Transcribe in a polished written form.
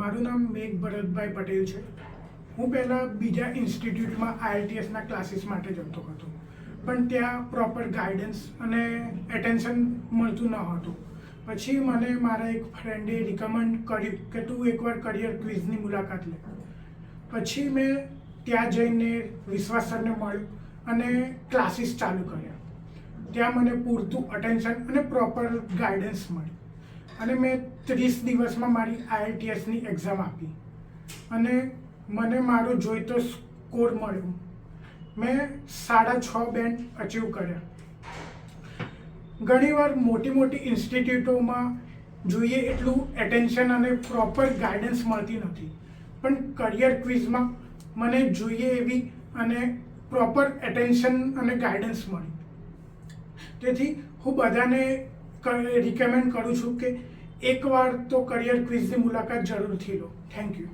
મારું નામ મેઘ ભરતભાઈ પટેલ છે. હું પહેલાં બીજા ઇન્સ્ટિટ્યૂટમાં IELTSના ક્લાસીસ માટે જતો હતો, પણ ત્યાં પ્રોપર ગાઈડન્સ અને એટેન્શન મળતું ન હતું. પછી મને મારા એક ફ્રેન્ડે રિકમેન્ડ કર્યું કે તું એકવાર કરિયર ક્વિઝની મુલાકાત લે. પછી મેં ત્યાં જઈને વિશ્વાસ સરને મળ્યું અને ક્લાસીસ ચાલુ કર્યા. ત્યાં મને પૂરતું અટેન્શન અને પ્રોપર ગાઈડન્સ મળ્યું અને મેં 30 દિવસમાં મારી IELTSની એક્ઝામ આપી અને મને મારો જોઈતો સ્કોર મળ્યો. મેં 6.5 બેન્ડ અચીવ કર્યા. ઘણીવાર મોટી ઇન્સ્ટિટ્યૂટોમાં જોઈએ એટલું એટેન્શન અને પ્રોપર ગાઈડન્સ મળતી નથી, પણ કરિયર ક્વિઝમાં મને જોઈએ એવી અને પ્રોપર એટેન્શન અને ગાઈડન્સ મળી. તેથી હું બધાને રિકમેન્ડ કરું છું કે એકવાર તો કરિયર ક્વિઝની મુલાકાત જરૂરથી લો. Thank you.